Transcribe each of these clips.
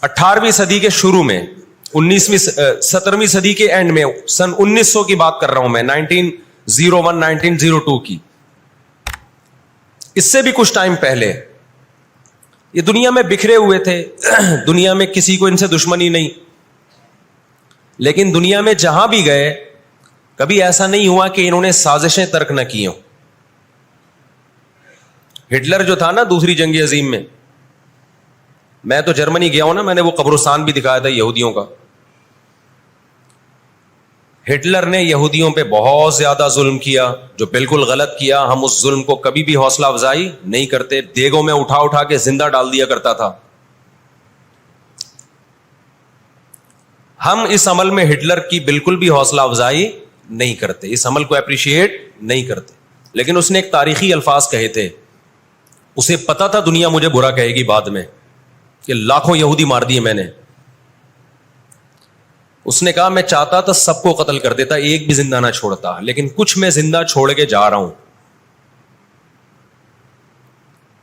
18वीं सदी के शुरू में 17वीं सदी के एंड में सन 1900 की बात कर रहा हूं मैं, 1901 1902 की, इससे भी कुछ टाइम पहले ये दुनिया में बिखरे हुए थे। दुनिया में किसी को इनसे दुश्मनी नहीं, लेकिन दुनिया में जहां भी गए कभी ऐसा नहीं हुआ कि इन्होंने साजिशें तर्क न की हों। हिटलर जो था ना दूसरी जंग अजीम में, मैं तो जर्मनी गया हूं ना, मैंने वो कब्रिस्तान भी दिखाया था यहूदियों का। हिटलर ने यहूदियों पे बहुत ज्यादा जुल्म किया, जो बिल्कुल गलत किया। हम उस जुल्म को कभी भी हौसला अफजाई नहीं करते, देगों में उठा उठा के जिंदा डाल दिया करता था। हम इस अमल में हिटलर की बिल्कुल भी हौसला अफजाई नहीं करते, इस अमल को अप्रिशिएट नहीं करते। लेकिन उसने एक तारीखी अल्फाज कहे थे, उसे पता था दुनिया मुझे बुरा कहेगी बाद में कि लाखों यहूदी मार दिए मैंने। उसने कहा मैं चाहता तो सबको कत्ल कर देता, एक भी जिंदा ना छोड़ता, लेकिन कुछ मैं जिंदा छोड़ के जा रहा हूं,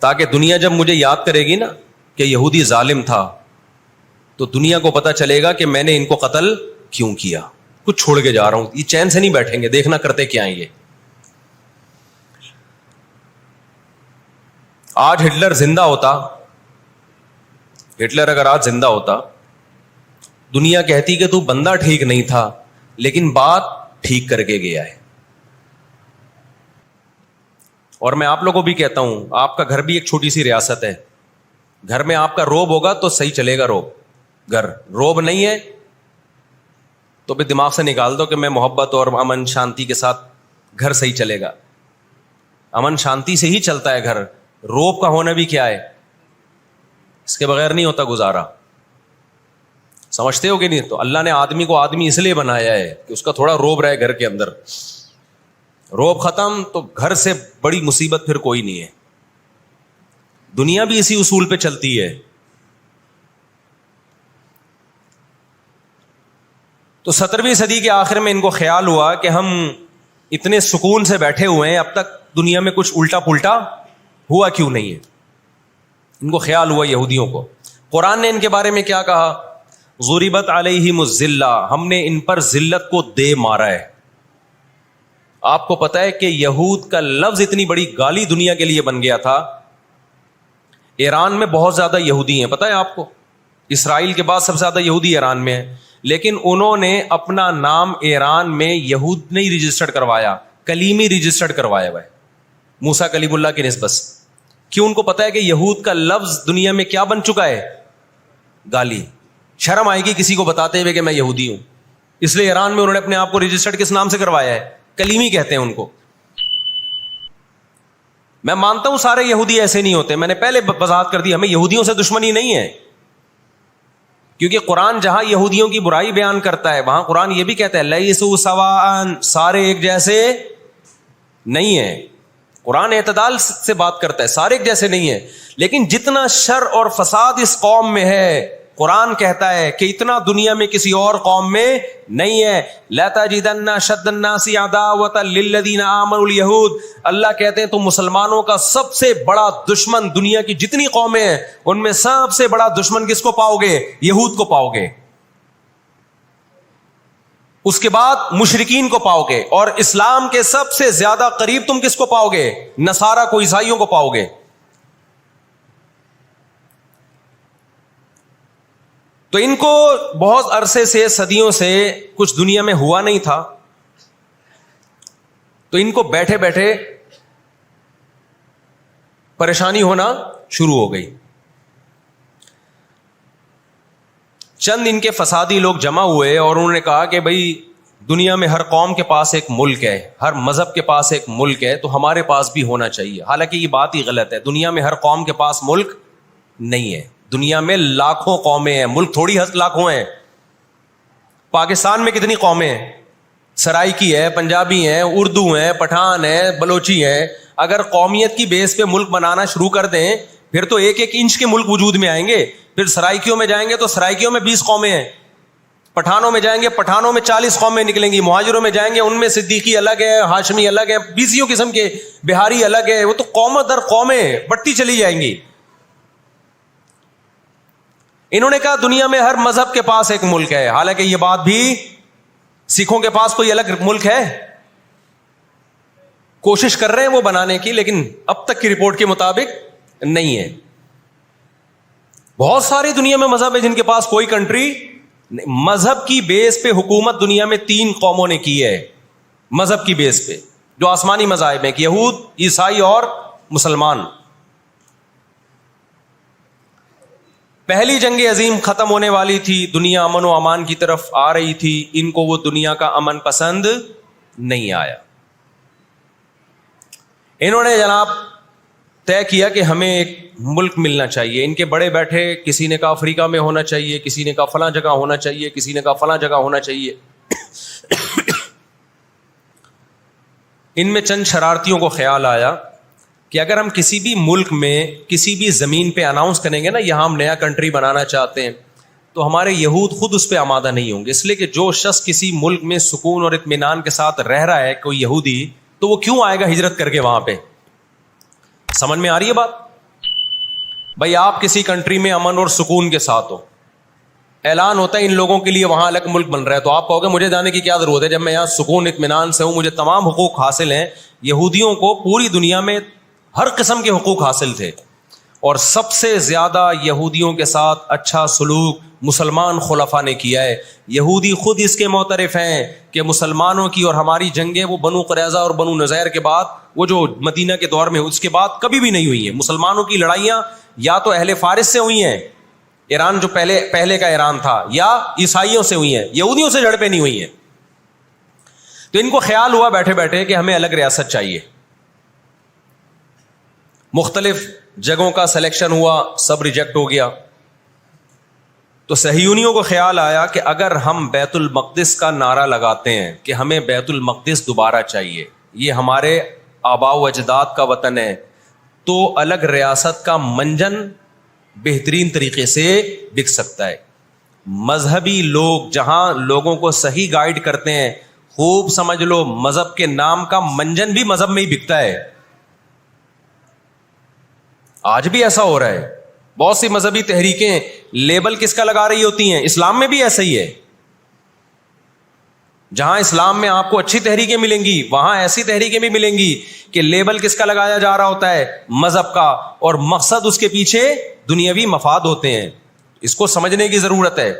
ताकि दुनिया जब मुझे याद करेगी ना कि यहूदी जालिम था, तो दुनिया को पता चलेगा कि मैंने इनको कत्ल क्यों किया। कुछ छोड़ के जा रहा हूं, ये चैन से नहीं बैठेंगे, देखना करते क्या है ये। आज हिटलर जिंदा होता, हिटलर अगर आज जिंदा होता, दुनिया कहती कि तू बंदा ठीक नहीं था, लेकिन बात ठीक करके गया है। और मैं आप लोगों को भी कहता हूं, आपका घर भी एक छोटी सी रियासत है। घर में आपका रोब होगा तो सही चलेगा रोब, घर रोब नहीं है तो भी दिमाग से निकाल दो कि मैं मोहब्बत और अमन शांति के साथ घर सही चलेगा। अमन शांति से ही चलता है घर, रोब का होना भी क्या है, इसके बगैर नहीं होता गुजारा। समझते हो कि नहीं? तो अल्लाह ने आदमी को आदमी इसलिए बनाया है कि उसका थोड़ा रोब रहे घर के अंदर। रोब खत्म तो घर से बड़ी मुसीबत फिर कोई नहीं है। दुनिया भी इसी उसूल पे चलती है। तो 17वीं सदी के आखिर में इनको ख्याल हुआ कि हम इतने सुकून से बैठे हुए हैं, अब तक दुनिया में कुछ उल्टा पुल्टा हुआ क्यों नहीं है। इनको ख्याल हुआ यहूदियों को। कुरान ने इनके बारे में क्या कहा? ज़ुरिबत अलैहिमुज़्ज़िल्ला, हमने इन पर जिल्लत को दे मारा है। आपको पता है कि यहूद का लफ्ज इतनी बड़ी गाली दुनिया के लिए बन गया था। ईरान में बहुत ज्यादा यहूदी हैं, पता है आपको? इसराइल के बाद सबसे ज्यादा यहूदी ईरान में है, लेकिन उन्होंने अपना नाम ईरान में यहूद नहीं रजिस्टर्ड करवाया, कलीमी रजिस्टर्ड करवाया हुआ है, मूसा कलीमुल्लाह की निस्बत। क्यों? उनको पता है कि यहूद का लफ्ज दुनिया में क्या बन चुका है? गाली। शर्म आएगी किसी को बताते हुए कि मैं यहूदी हूं, इसलिए ईरान में उन्होंने अपने आप को रजिस्टर्ड किस नाम से करवाया है? कलीमी कहते हैं उनको। मैं मानता हूं सारे यहूदी ऐसे नहीं होते, मैंने पहले वजाहत कर दी, हमें यहूदियों से दुश्मनी नहीं है, क्योंकि कुरान जहां यहूदियों की बुराई बयान करता है वहां कुरान यह भी कहता है लैसू सवाअन, सारे एक जैसे नहीं है। कुरान एतदाल से बात करता है, सारे एक जैसे नहीं है। लेकिन जितना शर और फसाद इस कौम में है, कुरान कहता है कि इतना दुनिया में किसी और कौम में नहीं है। ला तजिदन्ना शद्दन्नासी अदावतन लिल्लज़ीना आमनुल यहूद, अल्लाह कहते हैं तो मुसलमानों का सबसे बड़ा दुश्मन दुनिया की जितनी कौमें हैं उनमें सबसे बड़ा दुश्मन किसको पाओगे? यहूद को पाओगे। उसके बाद मुशरिकीन को पाओगे, और इस्लाम के सबसे ज्यादा करीब तुम किसको पाओगे? नसारा को, ईसाइयों को पाओगे। तो इनको बहुत अरसे से, सदियों से कुछ दुनिया में हुआ नहीं था, तो इनको बैठे बैठे परेशानी होना शुरू हो गई। चंद इनके फसादी लोग जमा हुए और उन्होंने कहा कि भाई दुनिया में हर कौम के पास एक मुल्क है, हर मजहब के पास एक मुल्क है, तो हमारे पास भी होना चाहिए। हालांकि ये बात ही गलत है, दुनिया में हर कौम के पास मुल्क नहीं है। दुनिया में लाखों कौमें हैं, मुल्क थोड़ी लाखों हैं। पाकिस्तान में कितनी कौमें हैं? सराइकी है, पंजाबी हैं, उर्दू हैं, पठान हैं, बलोची हैं। अगर कौमियत की बेस पे मुल्क बनाना शुरू कर दें फिर तो एक एक इंच के मुल्क वजूद में आएंगे। फिर सराइकियों में जाएंगे तो सराइकियों में 20 कौमें हैं, पठानों में जाएंगे पठानों में 40 कौमें निकलेंगी, मुहाजिरों में जाएंगे उनमें सिद्दीकी अलग है, हाशमी अलग है, 20 किस्म के, बिहारी अलग है। वो तो कौम दर कौमें बढ़ती चली जाएंगी। انہوں نے کہا دنیا میں ہر مذہب کے پاس ایک ملک ہے، حالانکہ یہ بات بھی سکھوں کے پاس کوئی الگ ملک ہے، کوشش کر رہے ہیں وہ بنانے کی، لیکن اب تک کی رپورٹ کے مطابق نہیں ہے۔ بہت ساری دنیا میں مذہب ہے جن کے پاس کوئی کنٹری، مذہب کی بیس پہ حکومت دنیا میں 3 قوموں نے کی ہے، مذہب کی بیس پہ، جو آسمانی مذاہب ہیں، یہود، عیسائی اور مسلمان۔ پہلی جنگ عظیم ختم ہونے والی تھی، دنیا امن و امان کی طرف آ رہی تھی، ان کو وہ دنیا کا امن پسند نہیں آیا۔ انہوں نے جناب طے کیا کہ ہمیں ایک ملک ملنا چاہیے۔ ان کے بڑے بیٹھے، کسی نے کہا افریقہ میں ہونا چاہیے، کسی نے کہا فلاں جگہ ہونا چاہیے، کسی نے کہا فلاں جگہ ہونا چاہیے۔ ان میں چند شرارتیوں کو خیال آیا کہ اگر ہم کسی بھی ملک میں کسی بھی زمین پہ اناؤنس کریں گے نا یہاں ہم نیا کنٹری بنانا چاہتے ہیں، تو ہمارے یہود خود اس پہ آمادہ نہیں ہوں گے، اس لیے کہ جو شخص کسی ملک میں سکون اور اطمینان کے ساتھ رہ رہا ہے، کوئی یہودی، تو وہ کیوں آئے گا ہجرت کر کے وہاں پہ؟ سمجھ میں آ رہی ہے بات؟ بھائی آپ کسی کنٹری میں امن اور سکون کے ساتھ ہو، اعلان ہوتا ہے ان لوگوں کے لیے وہاں الگ ملک بن رہا ہے، تو آپ کہو گے مجھے جانے کی کیا ضرورت ہے جب میں یہاں سکون اطمینان سے ہوں، مجھے تمام حقوق حاصل ہیں۔ یہودیوں کو پوری دنیا میں ہر قسم کے حقوق حاصل تھے، اور سب سے زیادہ یہودیوں کے ساتھ اچھا سلوک مسلمان خلفاء نے کیا ہے۔ یہودی خود اس کے معترف ہیں کہ مسلمانوں کی اور ہماری جنگیں وہ بنو قریظہ اور بنو نذیر کے بعد، وہ جو مدینہ کے دور میں اس کے بعد کبھی بھی نہیں ہوئی ہیں۔ مسلمانوں کی لڑائیاں یا تو اہل فارس سے ہوئی ہیں، ایران جو پہلے کا ایران تھا، یا عیسائیوں سے ہوئی ہیں، یہودیوں سے جھڑپیں نہیں ہوئی ہیں۔ تو ان کو خیال ہوا بیٹھے بیٹھے کہ ہمیں الگ ریاست چاہیے۔ مختلف جگہوں کا سلیکشن ہوا، سب ریجیکٹ ہو گیا۔ تو صہیونیوں کو خیال آیا کہ اگر ہم بیت المقدس کا نعرہ لگاتے ہیں کہ ہمیں بیت المقدس دوبارہ چاہیے، یہ ہمارے آباء و اجداد کا وطن ہے، تو الگ ریاست کا منجن بہترین طریقے سے بک سکتا ہے۔ مذہبی لوگ جہاں لوگوں کو صحیح گائیڈ کرتے ہیں، خوب سمجھ لو مذہب کے نام کا منجن بھی مذہب میں ہی بکتا ہے۔ آج بھی ایسا ہو رہا ہے، بہت سی مذہبی تحریکیں لیبل کس کا لگا رہی ہوتی ہیں؟ اسلام میں بھی ایسا ہی ہے۔ جہاں اسلام میں آپ کو اچھی تحریکیں ملیں گی، وہاں ایسی تحریکیں بھی ملیں گی کہ لیبل کس کا لگایا جا رہا ہوتا ہے؟ مذہب کا، اور مقصد اس کے پیچھے دنیاوی مفاد ہوتے ہیں۔ اس کو سمجھنے کی ضرورت ہے۔